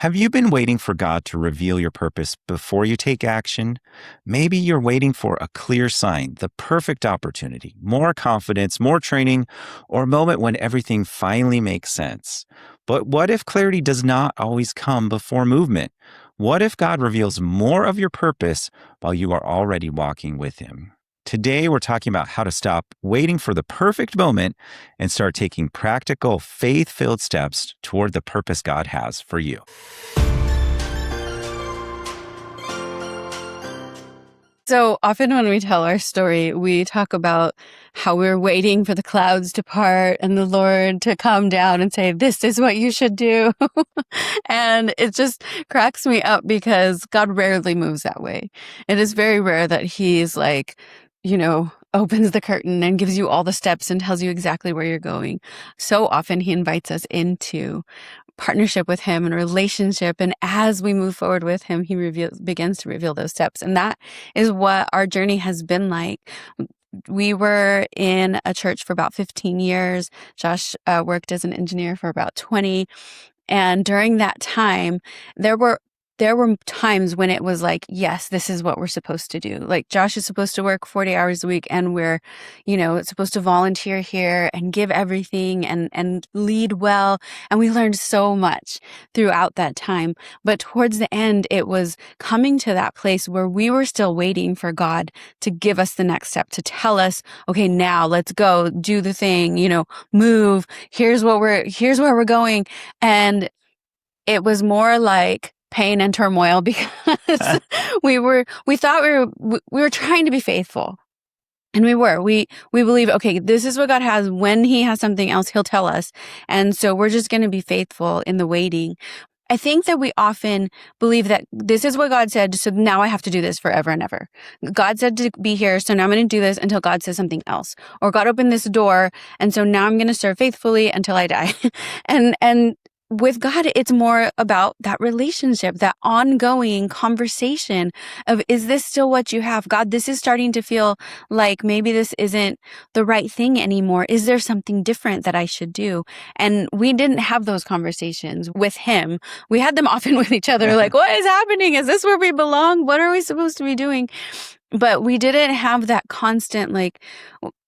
Have you been waiting for God to reveal your purpose before you take action? Maybe you're waiting for a clear sign, the perfect opportunity, more confidence, more training, or a moment when everything finally makes sense. But what if clarity does not always come before movement? What if God reveals more of your purpose while you are already walking with Him? Today, we're talking about how to stop waiting for the perfect moment and start taking practical, faith filled steps toward the purpose God has for you. So often when we tell our story, we talk about how we're waiting for the clouds to part and the Lord to come down and say, this is what you should do. And it just cracks me up because God rarely moves that way. It is very rare that He's like, opens the curtain and gives you all the steps and tells you exactly where you're going. So often He invites us into partnership with Him and relationship. And as we move forward with Him, He begins to reveal those steps. And that is what our journey has been like. We were in a church for about 15 years. Josh worked as an engineer for about 20. And during that time, there were times when it was like, yes, this is what we're supposed to do. Like Josh is supposed to work 40 hours a week and we're, supposed to volunteer here and give everything and lead well. And we learned so much throughout that time. But towards the end, it was coming to that place where we were still waiting for God to give us the next step, to tell us, okay, now let's go do the thing, move. Here's where we're going. And it was more like pain and turmoil because we thought we were trying to be faithful. And we believe, okay, this is what God has. When He has something else, He'll tell us. And so we're just going to be faithful in the waiting. I think that we often believe that this is what God said, so now I have to do this forever and ever. God said to be here, so now I'm going to do this until God says something else. Or God opened this door, and so now I'm going to serve faithfully until I die. and with God, it's more about that relationship, that ongoing conversation of, is this still what you have? God, this is starting to feel like maybe this isn't the right thing anymore. Is there something different that I should do? And we didn't have those conversations with Him. We had them often with each other, like, what is happening? Is this where we belong? What are we supposed to be doing? But we didn't have that constant, like,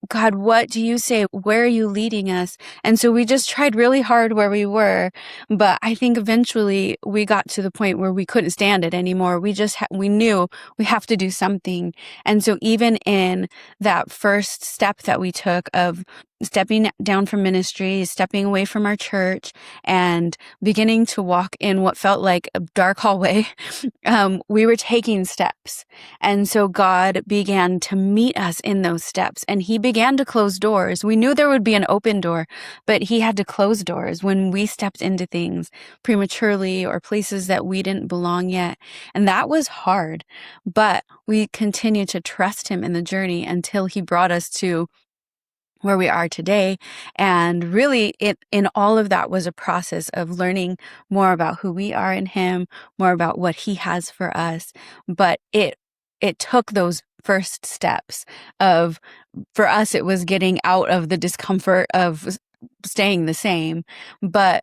God, what do you say? Where are you leading us? And so we just tried really hard where we were. But I think eventually we got to the point where we couldn't stand it anymore. We knew we have to do something. And so even in that first step that we took of stepping down from ministry, stepping away from our church, and beginning to walk in what felt like a dark hallway, we were taking steps. And so God began to meet us in those steps, and He began to close doors. We knew there would be an open door, but He had to close doors when we stepped into things prematurely or places that we didn't belong yet. And that was hard, but we continued to trust Him in the journey until He brought us to where we are today. And really, in all of that was a process of learning more about who we are in Him, more about what He has for us. But it took those first steps of, for us, it was getting out of the discomfort of staying the same. But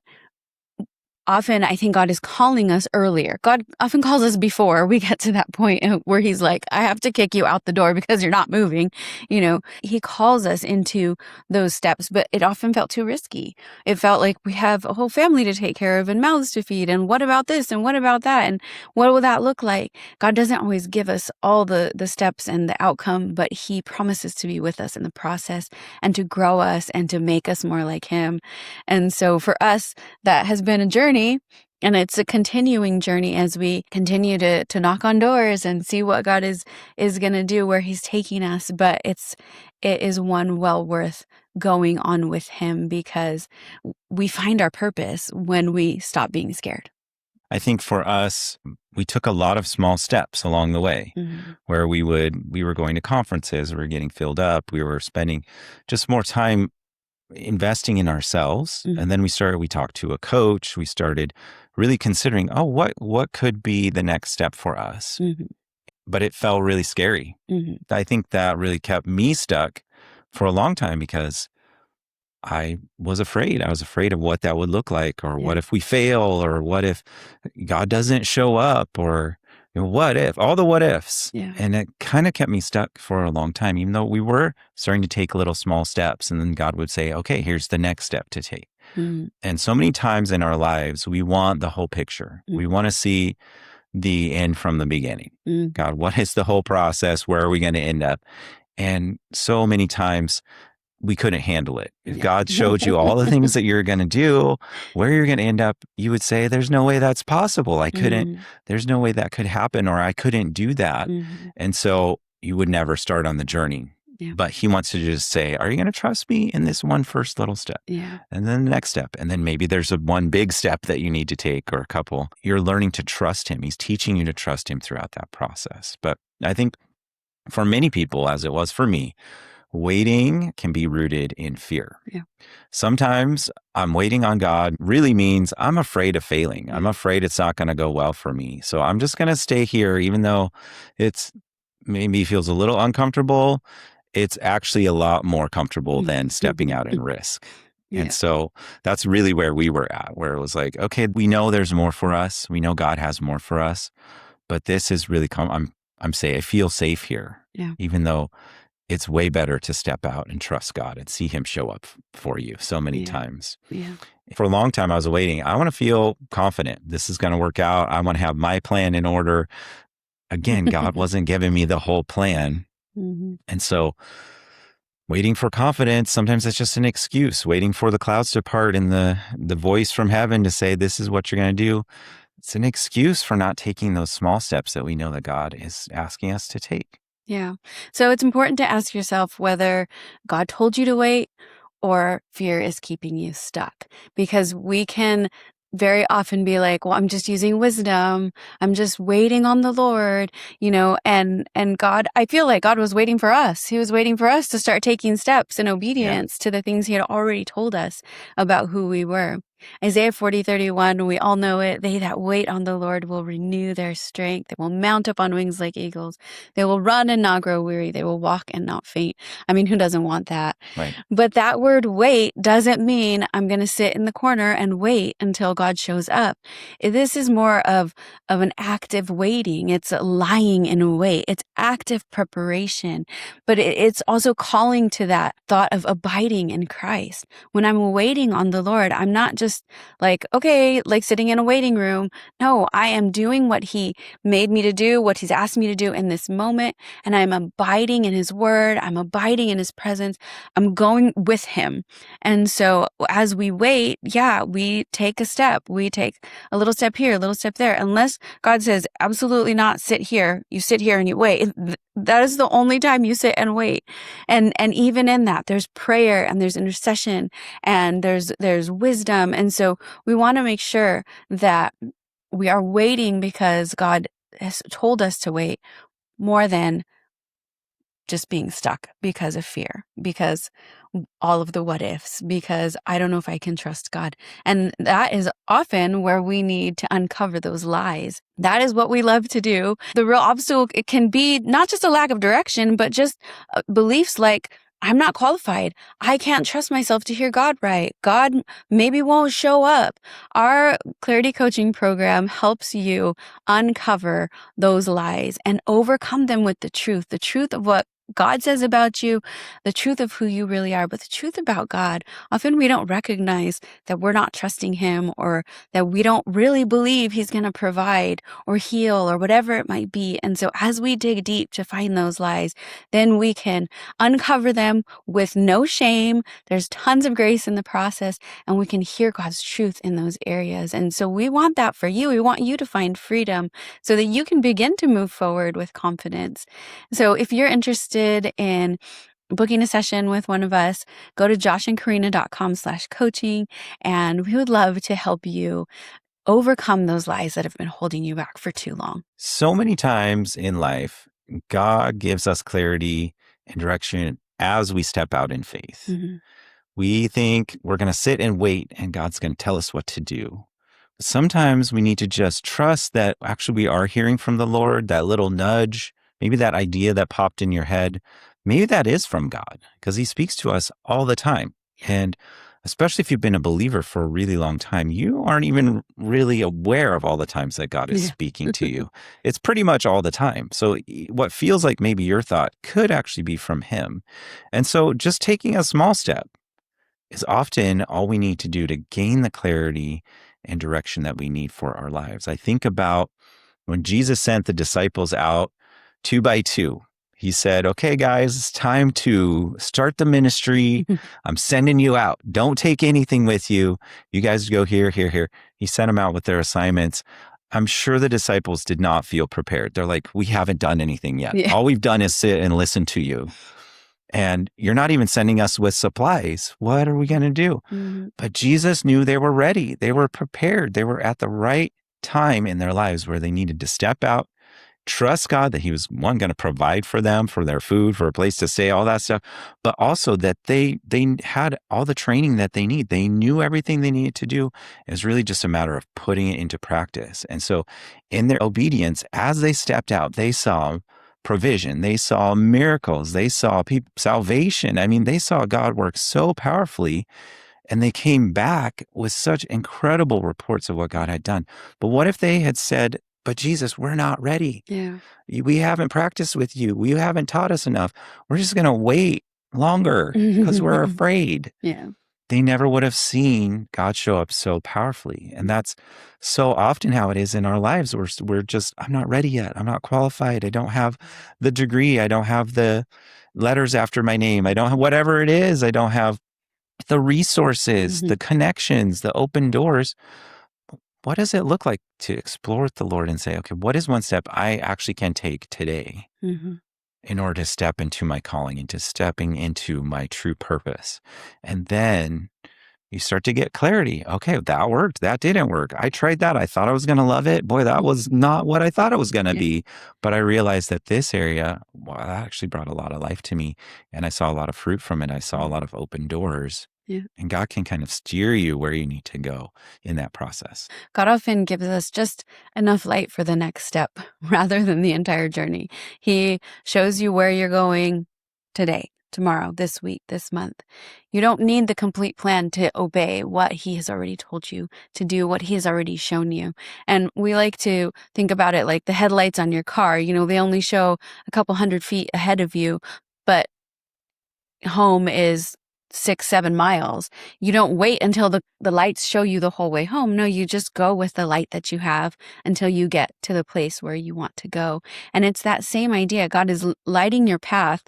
often I think God is calling us earlier. God often calls us before we get to that point where He's like, I have to kick you out the door because you're not moving. He calls us into those steps, but it often felt too risky. It felt like we have a whole family to take care of and mouths to feed. And what about this? And what about that? And what will that look like? God doesn't always give us all the steps and the outcome, but He promises to be with us in the process and to grow us and to make us more like Him. And so for us, that has been a journey. And it's a continuing journey as we continue to knock on doors and see what God is going to do, where He's taking us. But it is one well worth going on with Him, because we find our purpose when we stop being scared. I think for us, we took a lot of small steps along the way where we were going to conferences, we were getting filled up, we were spending just more time investing in ourselves. And then we talked to a coach. We started really considering, what could be the next step for us? But it felt really scary. I think that really kept me stuck for a long time, because I was afraid. I was afraid of what that would look like, or Yeah. what if we fail, or what if God doesn't show up, or what if, all the what ifs. Yeah. And it kind of kept me stuck for a long time, even though we were starting to take little small steps. And then God would say, okay, here's the next step to take. Mm, And so many times in our lives, we want the whole picture. mm, We want to see the end from the beginning. mm. God, what is the whole process? Where are we going to end up? And so many times we couldn't handle it. If Yeah. God showed you all the things that you're going to do, where you're going to end up, you would say, there's no way that's possible. I couldn't, Mm, there's no way that could happen, or I couldn't do that. mhm. And so you would never start on the journey. Yeah. But he wants to just say, are you going to trust me in this one first little step? Yeah. And then the next step. And then maybe there's one big step that you need to take, or a couple. You're learning to trust him. He's teaching you to trust him throughout that process. But I think for many people, as it was for me, waiting can be rooted in fear. Yeah. Sometimes I'm waiting on God really means I'm afraid of failing. Yeah. I'm afraid it's not going to go well for me. So I'm just going to stay here, even though it's maybe feels a little uncomfortable. It's actually a lot more comfortable than stepping out in risk. Yeah. And so that's really where we were at, where it was like, okay, we know there's more for us. We know God has more for us, but this is really, I'm saying I feel safe here, Yeah. even though it's way better to step out and trust God and see him show up for you so many Yeah. times. Yeah. For a long time, I was waiting. I want to feel confident. This is going to work out. I want to have my plan in order. Again, God wasn't giving me the whole plan. Mm-hmm. And so waiting for confidence, sometimes it's just an excuse, waiting for the clouds to part and the voice from heaven to say, this is what you're going to do. It's an excuse for not taking those small steps that we know that God is asking us to take. Yeah. So it's important to ask yourself whether God told you to wait or fear is keeping you stuck. Because we can very often be like, well, I'm just using wisdom. I'm just waiting on the Lord, and God, I feel like God was waiting for us. He was waiting for us to start taking steps in obedience to the things he had already told us about who we were. Isaiah 40:31, we all know it. They that wait on the Lord will renew their strength. They will mount up on wings like eagles. They will run and not grow weary. They will walk and not faint. I mean, who doesn't want that? Right. But that word wait doesn't mean I'm going to sit in the corner and wait until God shows up. This is more of an active waiting. It's lying in wait. It's active preparation. But it's also calling to that thought of abiding in Christ. When I'm waiting on the Lord, I'm not just like, okay, like sitting in a waiting room. No, I am doing what he made me to do, what he's asked me to do in this moment. And I'm abiding in his word. I'm abiding in his presence. I'm going with him. And so as we wait, we take a step. We take a little step here, a little step there. Unless God says, absolutely not, sit here. You sit here and you wait. That is the only time you sit and wait. And even in that, there's prayer and there's intercession and there's wisdom. And so we want to make sure that we are waiting because God has told us to wait more than just being stuck because of fear, because all of the what ifs, because I don't know if I can trust God. And that is often where we need to uncover those lies. That is what we love to do. The real obstacle, it can be not just a lack of direction, but just beliefs like, I'm not qualified. I can't trust myself to hear God right. God maybe won't show up. Our clarity coaching program helps you uncover those lies and overcome them with the truth of what God says about you, the truth of who you really are, but the truth about God. Often we don't recognize that we're not trusting him, or that we don't really believe he's going to provide or heal or whatever it might be. And so as we dig deep to find those lies, then we can uncover them with no shame. There's tons of grace in the process, and we can hear God's truth in those areas. And so we want that for you. We want you to find freedom so that you can begin to move forward with confidence. So if you're interested in booking a session with one of us, go to joshandcorina.com/coaching, and we would love to help you overcome those lies that have been holding you back for too long. So many times in life, God gives us clarity and direction as we step out in faith. Mm-hmm. We think we're going to sit and wait and God's going to tell us what to do. Sometimes we need to just trust that actually we are hearing from the Lord, that little nudge, maybe that idea that popped in your head. Maybe that is from God, because he speaks to us all the time. And especially if you've been a believer for a really long time, you aren't even really aware of all the times that God is Yeah. speaking to you. It's pretty much all the time. So what feels like maybe your thought could actually be from him. And so just taking a small step is often all we need to do to gain the clarity and direction that we need for our lives. I think about when Jesus sent the disciples out 2 by 2. He said, okay, guys, it's time to start the ministry. I'm sending you out. Don't take anything with you. You guys go here, here, here. He sent them out with their assignments. I'm sure the disciples did not feel prepared. They're like, we haven't done anything yet. Yeah. All we've done is sit and listen to you. And you're not even sending us with supplies. What are we going to do? But Jesus knew they were ready. They were prepared. They were at the right time in their lives where they needed to step out, trust God that he was going to provide for them, for their food, for a place to stay, all that stuff, but also that they had all the training that they need. They knew everything they needed to do. It was really just a matter of putting it into practice. And so in their obedience, as they stepped out, they saw provision, they saw miracles, they saw salvation. I mean, they saw God work so powerfully, and they came back with such incredible reports of what God had done. But what if they had said, but Jesus, we're not ready. Yeah. We haven't practiced with you. You haven't taught us enough. We're just going to wait longer because we're afraid. Yeah. They never would have seen God show up so powerfully. And that's so often how it is in our lives. We're just, I'm not ready yet. I'm not qualified. I don't have the degree. I don't have the letters after my name. I don't have whatever it is. I don't have the resources, the connections, the open doors. What does it look like to explore with the Lord and say, okay, what is one step I actually can take today in order to step into my calling, into stepping into my true purpose? And then you start to get clarity. Okay, that worked. That didn't work. I tried that. I thought I was going to love it. Boy, that was not what I thought it was going to be. But I realized that this area, wow, that actually brought a lot of life to me. And I saw a lot of fruit from it. I saw a lot of open doors. Yeah. And God can kind of steer you where you need to go in that process. God often gives us just enough light for the next step rather than the entire journey. He shows you where you're going today, tomorrow, this week, this month. You don't need the complete plan to obey what he has already told you to do, what he has already shown you. And we like to think about it like the headlights on your car. You know, they only show a couple 100 feet ahead of you, but home is 6-7 miles. You don't wait until the lights show you the whole way home. No, you just go with the light that you have until you get to the place where you want to go. And it's that same idea. God is lighting your path.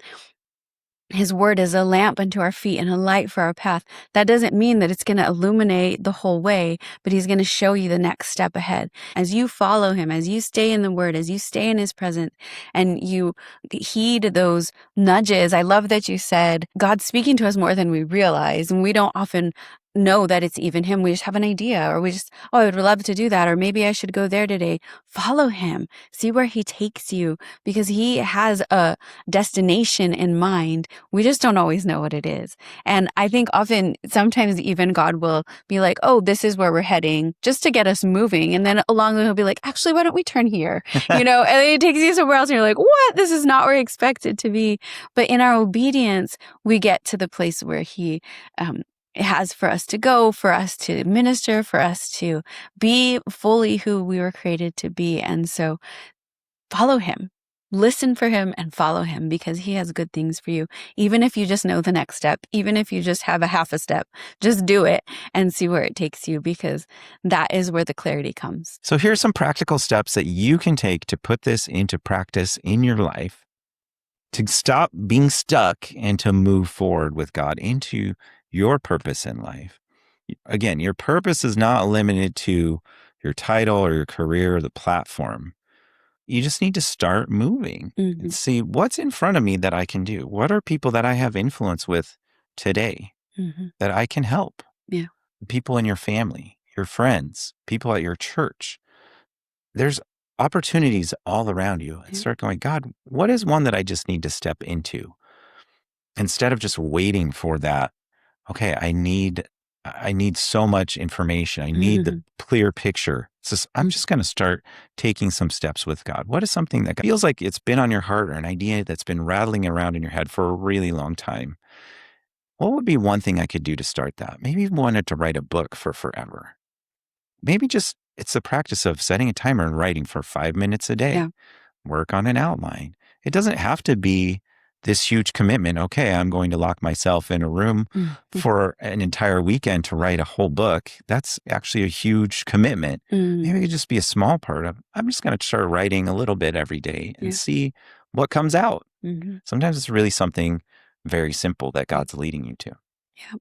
His word is a lamp unto our feet and a light for our path. That doesn't mean that it's going to illuminate the whole way, but he's going to show you the next step ahead. As you follow him, as you stay in the word, as you stay in his presence, and you heed those nudges. I love that you said God's speaking to us more than we realize, and we don't often know that it's even him. We just have an idea, or we just, I would love to do that, or maybe I should go there today. Follow him. See where he takes you, because he has a destination in mind. We just don't always know what it is. And I think often, sometimes even God will be like, oh, this is where we're heading, just to get us moving. And then along the way, he'll be like, actually, why don't we turn here? And then it takes you somewhere else and you're like, what? This is not where I expected to be. But in our obedience, we get to the place where he has for us to go, for us to minister, for us to be fully who we were created to be. And so follow him. Listen for him and follow him, because he has good things for you. Even if you just know the next step, even if you just have a half a step, just do it and see where it takes you, because that is where the clarity comes. So here's some practical steps that you can take to put this into practice in your life, to stop being stuck and to move forward with God into your purpose in life. Again, your purpose is not limited to your title or your career or the platform. You just need to start moving and see what's in front of me that I can do. What are people that I have influence with today that I can help? Yeah. People in your family, your friends, people at your church. There's opportunities all around you. And start going, God, what is one that I just need to step into? Instead of just waiting for that, okay, I need so much information. I need the clear picture. So I'm just going to start taking some steps with God. What is something that feels like it's been on your heart, or an idea that's been rattling around in your head for a really long time? What would be one thing I could do to start that? Maybe you wanted to write a book for forever. Maybe just it's the practice of setting a timer and writing for 5 minutes a day. Yeah. Work on an outline. It doesn't have to be this huge commitment. Okay, I'm going to lock myself in a room Mhm. for an entire weekend to write a whole book. That's actually a huge commitment. Mm. Maybe it could just be a small part of, I'm just going to start writing a little bit every day and Yeah. see what comes out. Mhm. Sometimes it's really something very simple that God's leading you to. Yeah.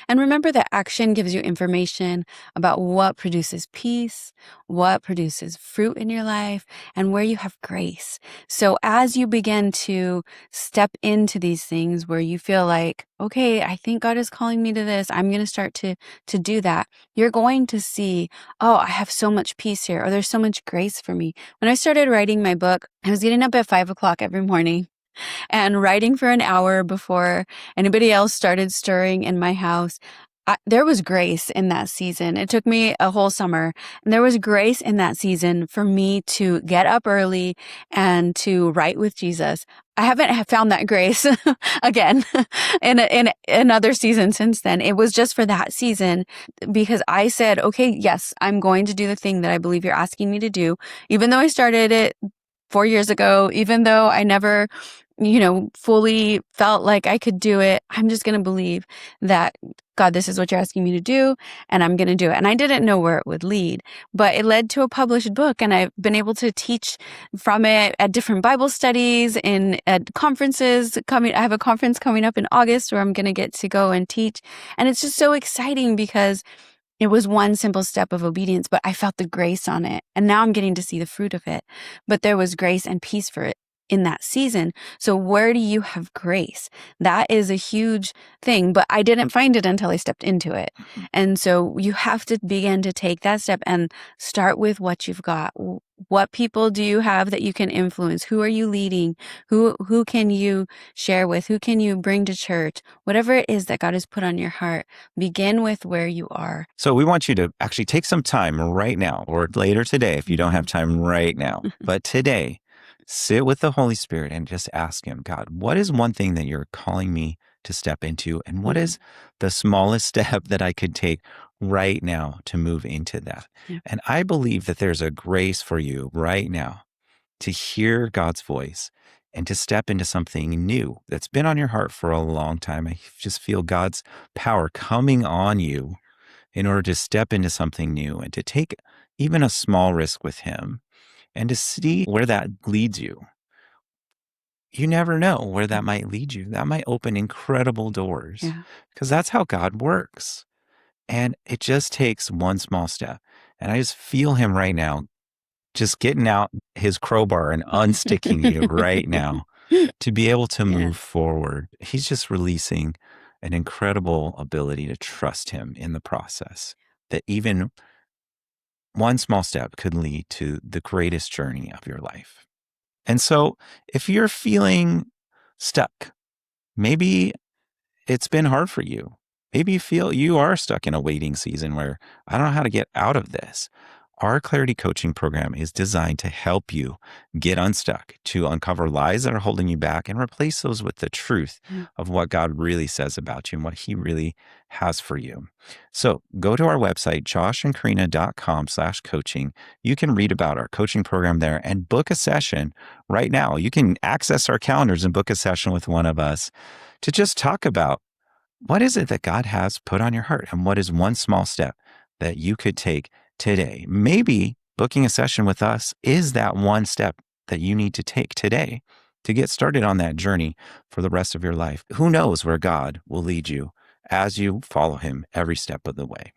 And remember that action gives you information about what produces peace, what produces fruit in your life, and where you have grace. So as you begin to step into these things where you feel like, okay, I think God is calling me to this, I'm going to start to do that. You're going to see, oh, I have so much peace here, or there's so much grace for me. When I started writing my book, I was getting up at 5 o'clock every morning and writing for an hour before anybody else started stirring in my house. There was grace in that season. It took me a whole summer, and there was grace in that season for me to get up early and to write with Jesus. I haven't found that grace again in another season since then. It was just for that season because I said, okay, yes, I'm going to do the thing that I believe you're asking me to do, even though I started it 4 years ago, even though I never, fully felt like I could do it. I'm just going to believe that, God, this is what you're asking me to do, and I'm going to do it. And I didn't know where it would lead, but it led to a published book, and I've been able to teach from it at different Bible studies at conferences coming. I have a conference coming up in August where I'm going to get to go and teach. And it's just so exciting because it was one simple step of obedience, but I felt the grace on it. And now I'm getting to see the fruit of it. But there was grace and peace for it in that season. So where do you have grace? That is a huge thing, but I didn't find it until I stepped into it. And so you have to begin to take that step and start with what you've got. What people do you have that you can influence? Who are you leading? Who can you share with? Who can you bring to church? Whatever it is that God has put on your heart, begin with where you are. So we want you to actually take some time right now or later today if you don't have time right now. But today, sit with the Holy Spirit and just ask Him, God, what is one thing that you're calling me to step into? And what is the smallest step that I could take right now to move into that? Yeah. And I believe that there's a grace for you right now to hear God's voice and to step into something new that's been on your heart for a long time. I just feel God's power coming on you in order to step into something new and to take even a small risk with Him and to see where that leads you. You never know where that might lead you. That might open incredible doors Yeah. because that's how God works. And it just takes one small step. And I just feel Him right now, just getting out His crowbar and unsticking you right now to be able to Yeah. move forward. He's just releasing an incredible ability to trust Him in the process. That even one small step could lead to the greatest journey of your life. And so if you're feeling stuck, maybe it's been hard for you. Maybe you feel you are stuck in a waiting season where I don't know how to get out of this. Our Clarity Coaching Program is designed to help you get unstuck, to uncover lies that are holding you back and replace those with the truth of what God really says about you and what He really has for you. So go to our website, joshandkarina.com/coaching. You can read about our coaching program there and book a session right now. You can access our calendars and book a session with one of us to just talk about what is it that God has put on your heart and what is one small step that you could take today. Maybe booking a session with us is that one step that you need to take today to get started on that journey for the rest of your life. Who knows where God will lead you as you follow Him every step of the way.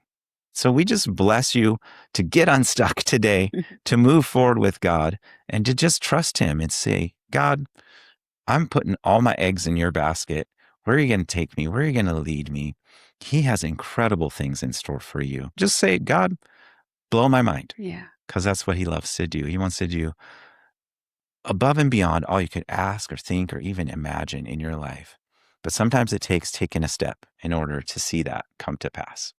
So we just bless you to get unstuck today, to move forward with God, and to just trust Him and say, God, I'm putting all my eggs in your basket. Where are you going to take me? Where are you going to lead me? He has incredible things in store for you. Just say, God, blow my mind, Yeah. because that's what He loves to do. He wants to do above and beyond all you could ask or think or even imagine in your life. But sometimes it takes taking a step in order to see that come to pass.